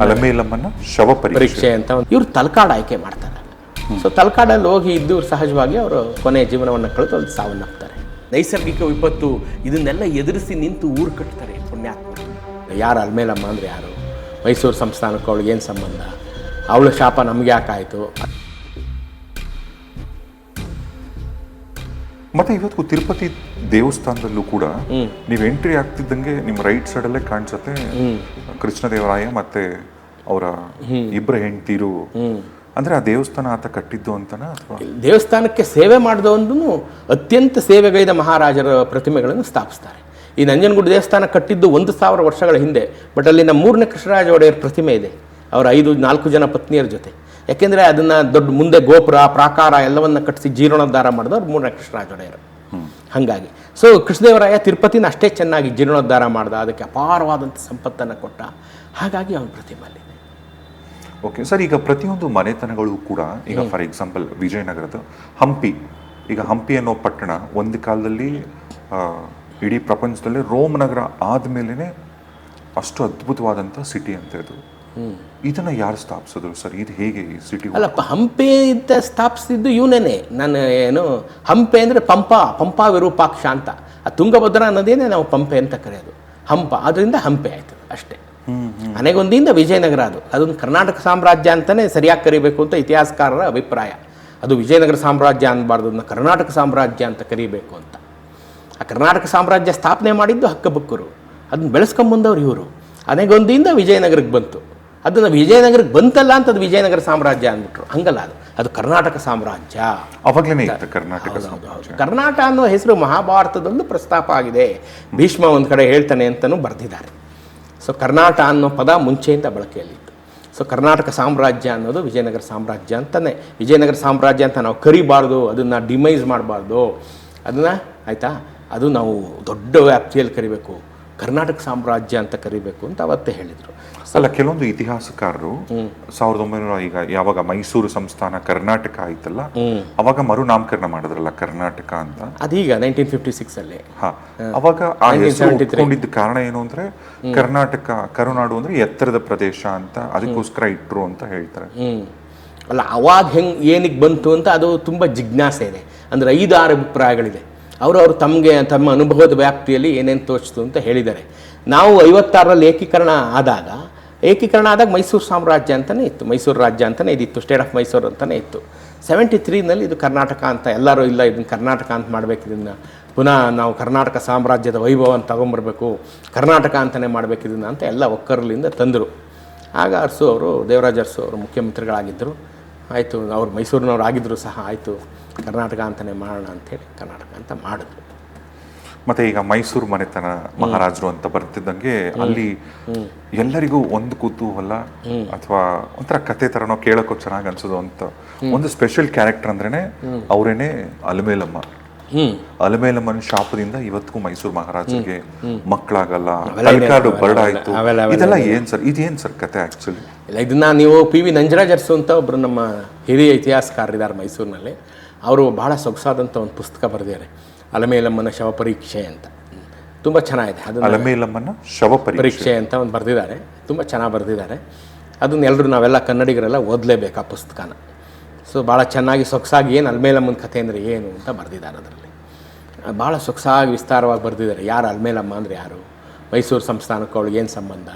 ಅಲಮೇಲಮ್ಮನ ಶವ ಪರೀಕ್ಷೆ ಅಂತ ಇವರು ತಲಕಾಡು ಆಯ್ಕೆ ಮಾಡ್ತಾರೆ. ಸೊ ತಲಕಾಡಲ್ಲಿ ಹೋಗಿ ಇದ್ದು ಸಹಜವಾಗಿ ಅವರು ಕೊನೆಯ ಜೀವನವನ್ನು ಕಳೆದು ಅಲ್ಲಿ ಸಾವನ್ನಪ್ತಾರೆ. ನೈಸರ್ಗಿಕ ವಿಪತ್ತು ಇದನ್ನೆಲ್ಲ ಎದುರಿಸಿ ನಿಂತು ಊರು ಕಟ್ತಾರೆ ಪುಣ್ಯಾತ್ಮ. ಯಾರು ಅಲಮೇಲಮ್ಮ ಅಂದರೆ ಯಾರು, ಮೈಸೂರು ಸಂಸ್ಥಾನಕ್ಕೆ ಅವಳಿಗೆ ಏನು ಸಂಬಂಧ, ಅವಳ ಶಾಪ ನಮ್ಗೆ ಯಾಕಾಯಿತು. ಮತ್ತೆ ಇವತ್ತು ತಿರುಪತಿ ದೇವಸ್ಥಾನದಲ್ಲೂ ಕೂಡ ನೀವು ಎಂಟ್ರಿ ಆಗ್ತಿದ್ದಂಗೆ ನಿಮ್ಮ ರೈಟ್ ಸೈಡ್ ಅಲ್ಲೇ ಕಾಣಿಸುತ್ತೆ ಕೃಷ್ಣದೇವರಾಯ ಮತ್ತೆ ಅವರ ಇಬ್ಬರು ಹೆಂಡತಿರು. ಅಂದ್ರೆ ಆ ದೇವಸ್ಥಾನ ಆತ ಕಟ್ಟಿದ್ದು ಅಂತನಾ ಅಥವಾ ದೇವಸ್ಥಾನಕ್ಕೆ ಸೇವೆ ಮಾಡಿದವನು ಅತ್ಯಂತ ಸೇವೆಗೈದ ಮಹಾರಾಜರ ಪ್ರತಿಮೆಗಳನ್ನು ಸ್ಥಾಪಿಸ್ತಾರೆ. ಈ ನಂಜನಗೂಡು ದೇವಸ್ಥಾನ ಕಟ್ಟಿದ್ದು 1000 ವರ್ಷಗಳ ಹಿಂದೆ. ಬಟ್ ಅಲ್ಲಿನ 3ನೇ ಕೃಷ್ಣರಾಜ ಒಡೆಯರ್ ಪ್ರತಿಮೆ ಇದೆ ಅವರ 4 ಜನ ಪತ್ನಿಯರ ಜೊತೆ. ಯಾಕೆಂದರೆ ಅದನ್ನು ದೊಡ್ಡ ಮುಂದೆ ಗೋಪುರ ಪ್ರಾಕಾರ ಎಲ್ಲವನ್ನ ಕಟ್ಟಿಸಿ ಜೀರ್ಣೋದ್ಧಾರ ಮಾಡಿದವರು 3ನೇ ಕೃಷ್ಣರಾಜ ಒಡೆಯರು. ಹಾಗಾಗಿ ಸೊ ಕೃಷ್ಣದೇವರಾಯ ತಿರುಪತಿನ ಅಷ್ಟೇ ಚೆನ್ನಾಗಿ ಜೀರ್ಣೋದ್ಧಾರ ಮಾಡ್ದ, ಅದಕ್ಕೆ ಅಪಾರವಾದಂಥ ಸಂಪತ್ತನ್ನು ಕೊಟ್ಟ. ಹಾಗಾಗಿ ಅವನ ಪ್ರತಿಮೆ ಅಲ್ಲಿದೆ. ಓಕೆ ಸರ್, ಈಗ ಪ್ರತಿಯೊಂದು ಮನೆತನಗಳು ಕೂಡ ಈಗ ಫಾರ್ ಎಕ್ಸಾಂಪಲ್ ವಿಜಯನಗರದ ಹಂಪಿ, ಈಗ ಹಂಪಿ ಅನ್ನೋ ಪಟ್ಟಣ ಒಂದು ಕಾಲದಲ್ಲಿ ಇಡೀ ಪ್ರಪಂಚದಲ್ಲಿ ರೋಮ್ ನಗರ ಆದಮೇಲೆ ಅಷ್ಟು ಅದ್ಭುತವಾದಂಥ ಸಿಟಿ ಅಂತ ಇದು. ಇದನ್ನ ಯಾರು ಸ್ಥಾಪಿಸಿದ್ರು ಸರ್? ಇದು ಹೇಗೆ ಈ ಸಿಟಿ? ಅಲ್ಲಪ್ಪ, ಹಂಪಿ ಅಂತ ಸ್ಥಾಪಿಸಿದ್ದು ಇವನೇನೆ. ನಾನು ಏನು ಹಂಪೆ ಅಂದರೆ ಪಂಪಾ ವಿರೂಪಾಕ್ಷ ಅಂತ. ಆ ತುಂಗಭದ್ರಾ ನದಿಯೇ ನಾವು ಪಂಪೆ ಅಂತ ಕರೆಯೋದು. ಹಂಪ ಅದರಿಂದ ಹಂಪೆ ಆಯ್ತು ಅಷ್ಟೇ. ಅನೆಗೊಂದಿಯಿಂದ ವಿಜಯನಗರ ಅದೊಂದು ಕರ್ನಾಟಕ ಸಾಮ್ರಾಜ್ಯ ಅಂತಲೇ ಸರಿಯಾಗಿ ಕರಿಬೇಕು ಅಂತ ಇತಿಹಾಸಕಾರರ ಅಭಿಪ್ರಾಯ. ಅದು ವಿಜಯನಗರ ಸಾಮ್ರಾಜ್ಯ ಅನ್ನಬಾರ್ದು, ಅದನ್ನ ಕರ್ನಾಟಕ ಸಾಮ್ರಾಜ್ಯ ಅಂತ ಕರಿಬೇಕು ಅಂತ. ಆ ಕರ್ನಾಟಕ ಸಾಮ್ರಾಜ್ಯ ಸ್ಥಾಪನೆ ಮಾಡಿದ್ದು ಹಕ್ಕಬಕ್ಕರು, ಅದನ್ನ ಬೆಳೆಸ್ಕೊಂಬಂದವ್ರು ಇವರು. ಅನೆಗೊಂದಿಯಿಂದ ವಿಜಯನಗರಕ್ಕೆ ಬಂತು. ಅದನ್ನು ವಿಜಯನಗರಕ್ಕೆ ಬಂತಲ್ಲ ಅಂತ ಅದು ವಿಜಯನಗರ ಸಾಮ್ರಾಜ್ಯ ಅಂದ್ಬಿಟ್ರು. ಹಂಗಲ್ಲ, ಅದು ಕರ್ನಾಟಕ ಸಾಮ್ರಾಜ್ಯ. ಅವಾಗಲೇ ಕರ್ನಾಟಕ ಅನ್ನೋ ಹೆಸರು ಮಹಾಭಾರತದಲ್ಲೂ ಪ್ರಸ್ತಾಪ ಆಗಿದೆ. ಭೀಷ್ಮ ಒಂದು ಕಡೆ ಹೇಳ್ತಾನೆ ಅಂತಲೂ ಬರೆದಿದ್ದಾರೆ. ಸೊ ಕರ್ನಾಟಕ ಅನ್ನೋ ಪದ ಮುಂಚೆಯಿಂದ ಬಳಕೆಯಲ್ಲಿತ್ತು. ಸೊ ಕರ್ನಾಟಕ ಸಾಮ್ರಾಜ್ಯ ಅನ್ನೋದು ವಿಜಯನಗರ ಸಾಮ್ರಾಜ್ಯ ಅಂತಲೇ. ವಿಜಯನಗರ ಸಾಮ್ರಾಜ್ಯ ಅಂತ ನಾವು ಕರಿಬಾರ್ದು, ಅದನ್ನು ಡಿಮೈಸ್ ಮಾಡಬಾರ್ದು. ಅದನ್ನು ಆಯಿತಾ, ಅದು ನಾವು ದೊಡ್ಡ ವ್ಯಾಪ್ತಿಯಲ್ಲಿ ಕರಿಬೇಕು, ಕರ್ನಾಟಕ ಸಾಮ್ರಾಜ್ಯ ಅಂತ ಕರಿಬೇಕು ಅಂತ ಅವತ್ತೇ ಹೇಳಿದರು. ಅಲ್ಲ, ಕೆಲವೊಂದು ಇತಿಹಾಸಕಾರರು 1900 ಈಗ ಯಾವಾಗ ಮೈಸೂರು ಸಂಸ್ಥಾನ ಕರ್ನಾಟಕ ಆಯ್ತಲ್ಲ, ಅವಾಗ ಮರುನಾಮಕರಣ ಮಾಡಿದ್ರಲ್ಲ ಕರ್ನಾಟಕ ಅಂತ. ಅದೀಗ 1956 ಅಲ್ಲಿ. ಅವಾಗ ಆ ಹೆಸರು ಇಟ್ಕೊಂಡಿದ್ದ ಕಾರಣ ಏನು ಅಂದ್ರೆ ಕರ್ನಾಟಕ, ಕರುನಾಡು ಅಂದ್ರೆ ಎತ್ತರದ ಪ್ರದೇಶ ಅಂತ, ಅದಕ್ಕೋಸ್ಕರ ಇಟ್ರು ಅಂತ ಹೇಳ್ತಾರೆ. ಅಲ್ಲ, ಅವಾಗ ಏನಕ್ಕೆ ಬಂತು ಅಂತ ಅದು ತುಂಬ ಜಿಜ್ಞಾಸೆ ಇದೆ. ಅಂದರೆ 5-6 ಅಭಿಪ್ರಾಯಗಳಿದೆ. ಅವರು ತಮ್ಮ ಅನುಭವದ ವ್ಯಾಪ್ತಿಯಲ್ಲಿ ಏನೇನು ತೋಚಿತು ಅಂತ ಹೇಳಿದ್ದಾರೆ. ನಾವು 56ರಲ್ಲಿ ಏಕೀಕರಣ ಆದಾಗ ಮೈಸೂರು ಸಾಮ್ರಾಜ್ಯ ಅಂತಲೇ ಇತ್ತು, ಮೈಸೂರು ರಾಜ್ಯ ಅಂತಲೇ ಇದಿತ್ತು, ಸ್ಟೇಟ್ ಆಫ್ ಮೈಸೂರು ಅಂತಲೇ ಇತ್ತು. 73ನಲ್ಲಿ ಇದು ಕರ್ನಾಟಕ ಅಂತ ಎಲ್ಲರೂ ಇಲ್ಲ, ಇದನ್ನು ಕರ್ನಾಟಕ ಅಂತ ಮಾಡಬೇಕು, ಇದನ್ನು ಪುನಃ ನಾವು ಕರ್ನಾಟಕ ಸಾಮ್ರಾಜ್ಯದ ವೈಭವವನ್ನು ತಗೊಂಬರ್ಬೇಕು, ಕರ್ನಾಟಕ ಅಂತಲೇ ಮಾಡಬೇಕು ಇದನ್ನು ಅಂತ ಎಲ್ಲ ಒಕ್ಕರಲಿಂದ ತಂದರು. ಆಗ ಅರಸು ಅವರು, ದೇವರಾಜ ಅರಸು ಅವರು ಮುಖ್ಯಮಂತ್ರಿಗಳಾಗಿದ್ದರು. ಆಯಿತು, ಅವ್ರು ಮೈಸೂರಿನವ್ರು ಆಗಿದ್ದರೂ ಸಹ ಆಯಿತು ಕರ್ನಾಟಕ ಅಂತಲೇ ಮಾಡೋಣ ಅಂಥೇಳಿ ಕರ್ನಾಟಕ ಅಂತ ಮಾಡಿದ್ರು. ಮತ್ತೆ ಈಗ ಮೈಸೂರು ಮನೆತನ ಮಹಾರಾಜರು ಅಂತ ಬರ್ತಿದ್ದಂಗೆ ಅಲ್ಲಿ ಎಲ್ಲರಿಗೂ ಒಂದು ಕುತೂಹಲ ಅಥವಾ ಒಂಥರ ಕತೆ ತರನೋ ಕೇಳೋಕ್ಕೋ ಚೆನ್ನಾಗಿ ಅನ್ಸೋದು ಅಂತ ಒಂದು ಸ್ಪೆಷಲ್ ಕ್ಯಾರೆಕ್ಟರ್ ಅಂದ್ರೇನೆ ಅವರೇನೆ ಅಲಮೇಲಮ್ಮ. ಅಲಮೇಲಮ್ಮನ ಶಾಪದಿಂದ ಇವತ್ತಿಗೂ ಮೈಸೂರು ಮಹಾರಾಜರಿಗೆ ಮಕ್ಕಳಾಗಲ್ಲ, ತಲಕಾಡು ಬರಡಾಯ್ತು, ಇದೆಲ್ಲ ಏನ್ ಸರ್? ಇದೇನ್ ಸರ್ ಕತೆ ಆಕ್ಚುಲಿ? ಇಲ್ಲ, ಇದನ್ನ ನೀವು PV ನಂಜರಾಜ್ ಅರಸು ಅಂತ ಒಬ್ರು ನಮ್ಮ ಹಿರಿಯ ಇತಿಹಾಸಕಾರರಿದ್ದಾರೆ ಮೈಸೂರಿನಲ್ಲಿ. ಅವರು ಬಹಳ ಸೊಗಸಾದಂಥ ಒಂದು ಪುಸ್ತಕ ಬರೆದಿದ್ದಾರೆ, ಅಲಮೇಲಮ್ಮನ ಶವ ಪರೀಕ್ಷೆ ಅಂತ. ತುಂಬ ಚೆನ್ನಾಗಿದೆ. ಅದು ಅಲಮೇಲಮ್ಮನ ಶವ ಪರೀಕ್ಷೆ ಅಂತ ಒಂದು ಬರೆದಿದ್ದಾರೆ, ತುಂಬ ಚೆನ್ನಾಗಿ ಬರೆದಿದ್ದಾರೆ. ಅದನ್ನ ನಾವೆಲ್ಲ ಕನ್ನಡಿಗರೆಲ್ಲ ಓದಲೇಬೇಕು ಆ ಪುಸ್ತಕನ. ಸೊ ಭಾಳ ಚೆನ್ನಾಗಿ ಸೊಗಸಾಗಿ ಏನು ಅಲಮೇಲಮ್ಮನ ಕಥೆ ಅಂದರೆ ಏನು ಅಂತ ಬರೆದಿದ್ದಾರೆ. ಅದರಲ್ಲಿ ಭಾಳ ಸೊಗಸಾಗಿ ವಿಸ್ತಾರವಾಗಿ ಬರೆದಿದ್ದಾರೆ. ಯಾರು ಅಲಮೇಲಮ್ಮ ಅಂದರೆ ಯಾರು, ಮೈಸೂರು ಸಂಸ್ಥಾನಕ್ಕೆ ಅವಳಿಗೆ ಏನು ಸಂಬಂಧ,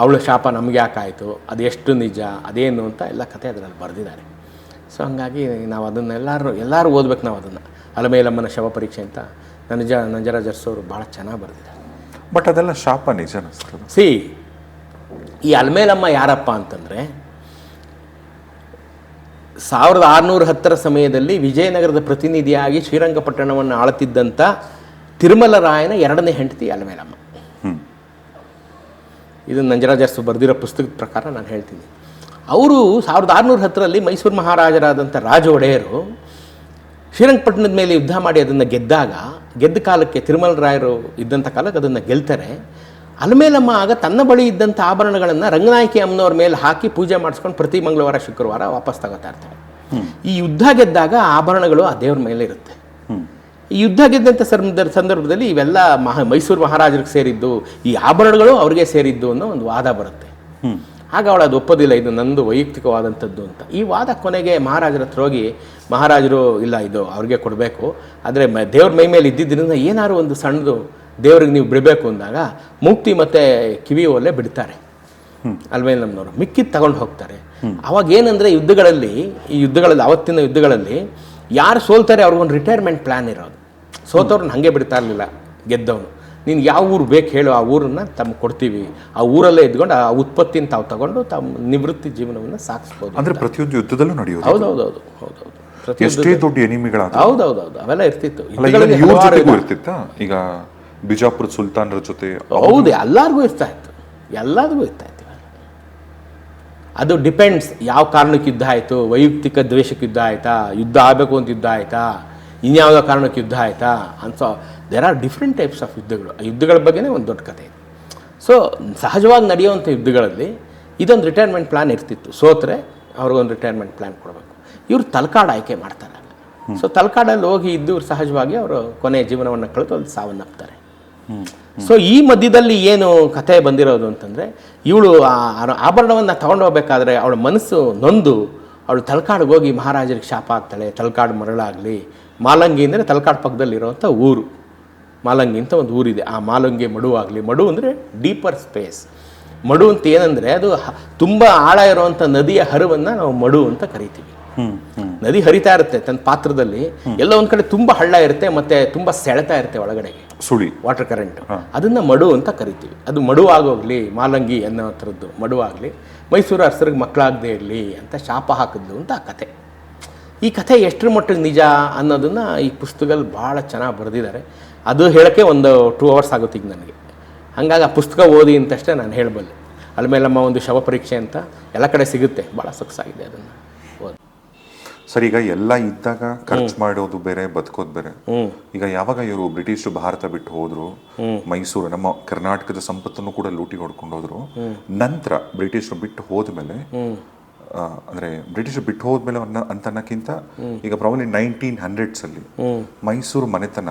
ಅವಳ ಶಾಪ ನಮ್ಗೆ ಯಾಕಾಯಿತು, ಅದು ಎಷ್ಟು ನಿಜ, ಅದೇನು ಅಂತ ಎಲ್ಲ ಕಥೆ ಅದರಲ್ಲಿ ಬರೆದಿದ್ದಾರೆ. ಸೊ ಹಂಗಾಗಿ ನಾವು ಎಲ್ಲರೂ ಓದ್ಬೇಕು ನಾವು ಅದನ್ನು. ಅಲಮೇಲಮ್ಮನ ಶವ ಪರೀಕ್ಷೆ ಅಂತ ನಂಜರಾಜ್ ಅರಸು ಅವರು ಭಾಳ ಚೆನ್ನಾಗಿ ಬರೆದಿದ್ದಾರೆ. ಬಟ್ ಅದೆಲ್ಲ ಶಾಪ ನಿಜ? ಈ ಅಲಮೇಲಮ್ಮ ಯಾರಪ್ಪ ಅಂತಂದರೆ 1610ರ ಸಮಯದಲ್ಲಿ ವಿಜಯನಗರದ ಪ್ರತಿನಿಧಿಯಾಗಿ ಶ್ರೀರಂಗಪಟ್ಟಣವನ್ನು ಆಳುತ್ತಿದ್ದಂಥ ತಿರುಮಲರಾಯನ 2ನೇ ಹೆಂಡತಿ ಅಲಮೇಲಮ್ಮ. ಇದನ್ನು ನಂಜರಾಜ ಅರಸು ಬರೆದಿರೋ ಪುಸ್ತಕದ ಪ್ರಕಾರ ನಾನು ಹೇಳ್ತೀನಿ. ಅವರು 1610ರಲ್ಲಿ ಮೈಸೂರು ಮಹಾರಾಜರಾದಂಥ ರಾಜ ಒಡೆಯರು ಶ್ರೀರಂಗಪಟ್ಟಣದ ಮೇಲೆ ಯುದ್ಧ ಮಾಡಿ ಅದನ್ನು ಗೆದ್ದ ಕಾಲಕ್ಕೆ, ತಿರುಮಲರಾಯರು ಇದ್ದಂಥ ಕಾಲಕ್ಕೆ ಅದನ್ನು ಗೆಲ್ತಾರೆ. ಅಲಮೇಲಮ್ಮ ಆಗ ತನ್ನ ಬಳಿ ಇದ್ದಂಥ ಆಭರಣಗಳನ್ನು ರಂಗನಾಯಕಿ ಅಮ್ಮನವ್ರ ಮೇಲೆ ಹಾಕಿ ಪೂಜೆ ಮಾಡಿಸ್ಕೊಂಡು ಪ್ರತಿ ಮಂಗಳವಾರ ಶುಕ್ರವಾರ ವಾಪಸ್ ತಗೋತಾ ಇರ್ತಾರೆ. ಈ ಯುದ್ಧ ಗೆದ್ದಾಗ ಆಭರಣಗಳು ಆ ದೇವ್ರ ಮೇಲೆ ಇರುತ್ತೆ. ಈ ಯುದ್ಧ ಗೆದ್ದಂಥ ಸಂದರ್ಭದಲ್ಲಿ ಇವೆಲ್ಲ ಮೈಸೂರು ಮಹಾರಾಜರಿಗೆ ಸೇರಿದ್ದು, ಈ ಆಭರಣಗಳು ಅವ್ರಿಗೆ ಸೇರಿದ್ದು ಅನ್ನೋ ಒಂದು ವಾದ ಬರುತ್ತೆ. ಆಗ ಅವಳು ಅದು ಒಪ್ಪೋದಿಲ್ಲ, ಇದು ನಂದು ವೈಯಕ್ತಿಕವಾದಂಥದ್ದು ಅಂತ. ಈ ವಾದ ಕೊನೆಗೆ ಮಹಾರಾಜರ ಹತ್ರ ಹೋಗಿ, ಮಹಾರಾಜರು ಇಲ್ಲ ಇದು ಅವ್ರಿಗೆ ಕೊಡಬೇಕು, ಆದರೆ ದೇವ್ರ ಮೈ ಮೇಲೆ ಇದ್ದಿದ್ದರಿಂದ ಏನಾದ್ರು ಒಂದು ಸಣ್ಣದು ದೇವ್ರಿಗೆ ನೀವು ಬಿಡಬೇಕು ಅಂದಾಗ ಮೂಕ್ತಿ ಮತ್ತು ಕಿವಿ ಒಲೆ ಬಿಡ್ತಾರೆ ಅಲ್ವೇನಮ್ಮನವರು, ಮಿಕ್ಕಿದ್ದು ತಗೊಂಡು ಹೋಗ್ತಾರೆ. ಅವಾಗ ಏನಂದರೆ ಈ ಯುದ್ಧಗಳಲ್ಲಿ ಅವತ್ತಿನ ಯುದ್ಧಗಳಲ್ಲಿ ಯಾರು ಸೋಲ್ತಾರೆ ಅವ್ರಿಗೊಂದು ರಿಟೈರ್ಮೆಂಟ್ ಪ್ಲ್ಯಾನ್ ಇರೋದು. ಸೋತವ್ರನ್ನ ಹಾಗೆ ಬಿಡ್ತಾ ಇರಲಿಲ್ಲ, ಗೆದ್ದವನು ನೀನು ಯಾವ ಊರು ಬೇಕು ಹೇಳು, ಆ ಊರನ್ನು ತಮ್ಗೆ ಕೊಡ್ತೀವಿ, ಆ ಊರಲ್ಲೇ ಇದ್ಕೊಂಡು ಆ ಉತ್ಪತ್ತಿನ ತಾವು ತಗೊಂಡು ತಮ್ಮ ನಿವೃತ್ತಿ ಜೀವನವನ್ನು ಸಾಗಿಸ್ಬೋದು. ಅಂದರೆ ಪ್ರತಿಯೊಂದು ಯುದ್ಧದಲ್ಲೂ ನಡೆಯೋದು. ಹೌದೌದು. ಎಷ್ಟೇ ದೊಡ್ಡ ಎನಿಮಿಗಳಾದ ಹೌದೌದು ಅವೆಲ್ಲ ಇರ್ತಿತ್ತು. ಇರ್ತಿತ್ತ. ಈಗ ಬಿಜಾಪುರ ಸುಲ್ತಾನರ ಜೊತೆ ಹೌದು, ಎಲ್ಲರಿಗೂ ಇರ್ತಾ ಇತ್ತು. ಅದು ಡಿಪೆಂಡ್ಸ್, ಯಾವ ಕಾರಣಕ್ಕೆ ಯುದ್ಧ ಆಯಿತು, ವೈಯಕ್ತಿಕ ದ್ವೇಷಕ್ಕೆ ಯುದ್ಧ ಆಯಿತಾ, ಯುದ್ಧ ಆಗಬೇಕು ಅಂತ ಯುದ್ಧ ಆಯಿತಾ, ಇನ್ಯಾವುದೋ ಕಾರಣಕ್ಕೆ ಯುದ್ಧ ಆಯಿತಾ ಅಂತ there are different types of ಯುದ್ಧಗಳು. ಆ ಯುದ್ಧಗಳ ಬಗ್ಗೆನೇ ಒಂದು ದೊಡ್ಡ ಕಥೆ ಇದೆ. ಸೊ ಸಹಜವಾಗಿ ನಡೆಯುವಂಥ ಯುದ್ಧಗಳಲ್ಲಿ ಇದೊಂದು ರಿಟೈರ್ಮೆಂಟ್ ಪ್ಲ್ಯಾನ್ ಇರ್ತಿತ್ತು. ಸೋತ್ರೆ ಅವ್ರಿಗೊಂದು ರಿಟೈರ್ಮೆಂಟ್ ಪ್ಲ್ಯಾನ್ ಕೊಡಬೇಕು. ಇವರು ತಲಕಾಡು ಆಯ್ಕೆ ಮಾಡ್ತಾರೆ. ಸೊ ತಲಕಾಡಲ್ಲಿ ಹೋಗಿ ಇದ್ದವ್ರು ಸಹಜವಾಗಿ ಅವರು ಕೊನೆಯ ಜೀವನವನ್ನು ಕಳೆದು ಅಲ್ಲಿ ಸಾವನ್ನಪ್ತಾರೆ. ಸೊ ಈ ಮಧ್ಯದಲ್ಲಿ ಏನು ಕಥೆ ಬಂದಿರೋದು ಅಂತಂದರೆ, ಇವಳು ಆಭರಣವನ್ನು ತಗೊಂಡು ಹೋಗ್ಬೇಕಾದ್ರೆ ಅವಳ ಮನಸ್ಸು ನೊಂದು ಅವಳು ತಲಕಾಡಿಗೆ ಹೋಗಿ ಮಹಾರಾಜರಿಗೆ ಶಾಪ ಆಗ್ತಾಳೆ. ತಲಕಾಡು ಮರಳಾಗಲಿ, ಮಾಲಂಗಿ ಅಂದರೆ ತಲಕಾಡು ಪಕ್ಕದಲ್ಲಿರೋವಂಥ ಊರು, ಮಾಲಂಗಿ ಅಂತ ಒಂದು ಊರಿದೆ. ಆ ಮಾಲಂಗಿ ಮಡುವಾಗಲಿ, ಮಡು ಅಂದರೆ ಡೀಪರ್ ಸ್ಪೇಸ್. ಮಡು ಅಂತ ಏನಂದರೆ ಅದು ತುಂಬ ಆಳ ಇರುವಂಥ ನದಿಯ ಹರಿವನ್ನು ನಾವು ಮಡು ಅಂತ ಕರಿತೀವಿ. ನದಿ ಹರಿತಾ ಇರುತ್ತೆ ತನ್ನ ಪಾತ್ರದಲ್ಲಿ, ಎಲ್ಲ ಒಂದು ಕಡೆ ತುಂಬ ಹಳ್ಳ ಇರುತ್ತೆ ಮತ್ತು ತುಂಬ ಸೆಳೆತಾ ಇರುತ್ತೆ ಒಳಗಡೆಗೆ, ಸುಳಿ ವಾಟರ್ ಕರೆಂಟ್, ಅದನ್ನು ಮಡು ಅಂತ ಕರಿತೀವಿ. ಅದು ಮಡುವಾಗೋಗ್ಲಿ, ಮಾಲಂಗಿ ಅನ್ನೋ ಥರದ್ದು ಮಡುವಾಗಲಿ, ಮೈಸೂರು ಅರಸರಿಗೆ ಮಕ್ಕಳಾಗದೇ ಇರಲಿ ಅಂತ ಶಾಪ ಹಾಕಿದ್ಲು ಅಂತ ಆ ಕಥೆ. ಈ ಕಥೆ ಎಷ್ಟರ ಮಟ್ಟಿಗೆ ನಿಜ ಅನ್ನೋದನ್ನು ಈ ಪುಸ್ತಕದಲ್ಲಿ ಭಾಳ ಚೆನ್ನಾಗಿ ಬರೆದಿದ್ದಾರೆ. ಅದು ಹೇಳೋಕ್ಕೆ ಒಂದು 2 hours ಆಗುತ್ತೆ ಈಗ ನನಗೆ. ಹಾಗಾಗಿ ಆ ಪುಸ್ತಕ ಓದಿ ಅಂತಷ್ಟೇ ನಾನು ಹೇಳಬಲ್ಲೆ. ಅಲ್ಮೇಲಮ್ಮ ಒಂದು ಶವ ಪರೀಕ್ಷೆ ಅಂತ ಎಲ್ಲ ಕಡೆ ಸಿಗುತ್ತೆ, ಭಾಳ ಸೊಗಸಾಗಿದೆ ಅದನ್ನು ಓದಿ. ಸರ್, ಈಗ ಎಲ್ಲ ಇದ್ದಾಗ ಖರ್ಚು ಮಾಡೋದು ಬೇರೆ, ಬದುಕೋದು ಬೇರೆ. ಈಗ ಯಾವಾಗ ಇವರು ಬ್ರಿಟಿಷರು ಭಾರತ ಬಿಟ್ಟು ಹೋದ್ರು, ಮೈಸೂರು ನಮ್ಮ ಕರ್ನಾಟಕದ ಸಂಪತ್ತನ್ನು ಕೂಡ ಲೂಟಿ ಹೊಡ್ಕೊಂಡು ಹೋದ್ರು. ನಂತರ ಬ್ರಿಟಿಷರು ಬಿಟ್ಟು ಹೋದ್ಮೇಲೆ, ಅಂದ್ರೆ ಬ್ರಿಟಿಷರು ಬಿಟ್ಟು ಹೋದ್ಮೇಲೆ ಅಂತ ಅನ್ನಕ್ಕಿಂತ ಈಗ ಪ್ರಾಬ್ಲಿ 1900s ಅಲ್ಲಿ ಮೈಸೂರು ಮನೆತನ,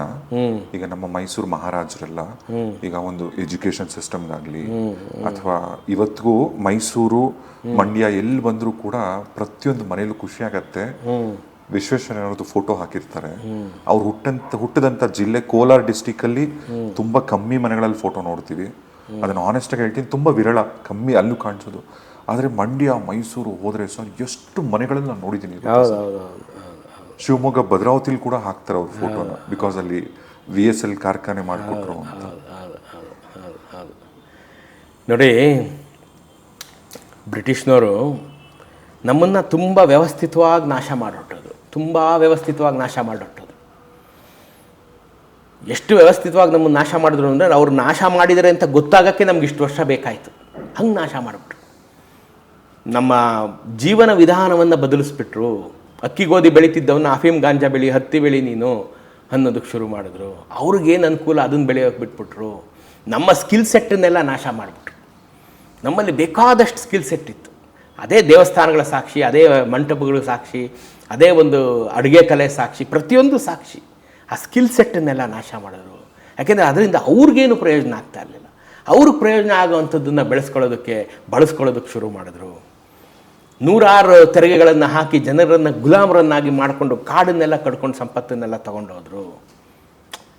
ಈಗ ನಮ್ಮ ಮೈಸೂರು ಮಹಾರಾಜರೆಲ್ಲ ಈಗ ಒಂದು ಎಜುಕೇಶನ್ ಸಿಸ್ಟಮ್ಗಾಗ್ಲಿ ಅಥವಾ ಇವತ್ತಿಗೂ ಮೈಸೂರು ಮಂಡ್ಯ ಎಲ್ಲಿ ಬಂದರೂ ಕೂಡ ಪ್ರತಿಯೊಂದು ಮನೇಲೂ ಖುಷಿ ಆಗತ್ತೆ. ವಿಶ್ವೇಶ್ವರಯ್ಯನವ್ರದ್ದು ಫೋಟೋ ಹಾಕಿರ್ತಾರೆ. ಅವ್ರು ಹುಟ್ಟಿದಂಥ ಜಿಲ್ಲೆ ಕೋಲಾರ ಡಿಸ್ಟಿಕ್ ಅಲ್ಲಿ ತುಂಬಾ ಕಮ್ಮಿ ಮನೆಗಳಲ್ಲಿ ಫೋಟೋ ನೋಡ್ತೀವಿ. ಅದನ್ನ ಆನೆಸ್ಟ್ ಆಗಿ ಹೇಳ್ತೀನಿ, ತುಂಬಾ ವಿರಳ, ಕಮ್ಮಿ ಅಲ್ಲೂ ಕಾಣಿಸೋದು. ಆದರೆ ಮಂಡ್ಯ ಮೈಸೂರು ಹೋದ್ರೆ ಸರ್ ಎಷ್ಟು ಮನೆಗಳಲ್ಲಿ ನಾನು ನೋಡಿದ್ದೀನಿ. ಶಿವಮೊಗ್ಗ ಭದ್ರಾವತಿಲಿ ಕೂಡ ಹಾಕ್ತಾರೆ ಅವ್ರ ಫೋಟೋನ, ಬಿಕಾಸ್ ಅಲ್ಲಿ VSL ಕಾರ್ಖಾನೆ ಮಾಡಿಕೊಟ್ರು ಅಂತ. ನೋಡಿ, ಬ್ರಿಟಿಷ್ನವರು ನಮ್ಮನ್ನು ತುಂಬ ವ್ಯವಸ್ಥಿತವಾಗಿ ನಾಶ ಮಾಡಿಬಿಟ್ಟೋದು, ತುಂಬ ವ್ಯವಸ್ಥಿತವಾಗಿ ನಾಶ ಮಾಡಿಬಿಟ್ಟೋದು. ಎಷ್ಟು ವ್ಯವಸ್ಥಿತವಾಗಿ ನಮ್ಮನ್ನು ನಾಶ ಮಾಡಿದ್ರು ಅಂದರೆ, ಅವ್ರು ನಾಶ ಮಾಡಿದರೆ ಅಂತ ಗೊತ್ತಾಗೋಕ್ಕೆ ನಮ್ಗೆ ಇಷ್ಟು ವರ್ಷ ಬೇಕಾಯಿತು. ಹಂಗೆ ನಾಶ ಮಾಡಿಬಿಟ್ರು. ನಮ್ಮ ಜೀವನ ವಿಧಾನವನ್ನು ಬದಲಿಸ್ಬಿಟ್ರು. ಅಕ್ಕಿ ಗೋಧಿ ಬೆಳೀತಿದ್ದವನ್ನ ಅಫೀಮ್ ಗಾಂಜಾ ಬೆಳಿ, ಹತ್ತಿ ಬೆಳಿ ನೀನು ಅನ್ನೋದಕ್ಕೆ ಶುರು ಮಾಡಿದ್ರು. ಅವ್ರಿಗೇನು ಅನುಕೂಲ ಅದನ್ನು ಬೆಳೆಯೋಕೆ ಬಿಟ್ಬಿಟ್ರು. ನಮ್ಮ ಸ್ಕಿಲ್ ಸೆಟ್ಟನ್ನೆಲ್ಲ ನಾಶ ಮಾಡಿಬಿಟ್ರು. ನಮ್ಮಲ್ಲಿ ಬೇಕಾದಷ್ಟು ಸ್ಕಿಲ್ ಸೆಟ್ ಇತ್ತು. ಅದೇ ದೇವಸ್ಥಾನಗಳ ಸಾಕ್ಷಿ, ಅದೇ ಮಂಟಪಗಳು ಸಾಕ್ಷಿ, ಅದೇ ಒಂದು ಅಡುಗೆ ಕಲೆ ಸಾಕ್ಷಿ, ಪ್ರತಿಯೊಂದು ಸಾಕ್ಷಿ. ಆ ಸ್ಕಿಲ್ ಸೆಟ್ಟನ್ನೆಲ್ಲ ನಾಶ ಮಾಡಿದ್ರು. ಯಾಕೆಂದರೆ ಅದರಿಂದ ಅವ್ರಿಗೇನು ಪ್ರಯೋಜನ ಆಗ್ತಾ ಇರಲಿಲ್ಲ. ಅವ್ರಿಗೆ ಪ್ರಯೋಜನ ಆಗೋವಂಥದ್ದನ್ನು ಬಳಸ್ಕೊಳ್ಳೋದಕ್ಕೆ ಶುರು ಮಾಡಿದ್ರು. 100 ತೆರಿಗೆಗಳನ್ನು ಹಾಕಿ ಜನರನ್ನು ಗುಲಾಮರನ್ನಾಗಿ ಮಾಡಿಕೊಂಡು ಕಾಡನ್ನೆಲ್ಲ ಕಡ್ಕೊಂಡು ಸಂಪತ್ತನ್ನೆಲ್ಲ ತೊಗೊಂಡೋದ್ರು.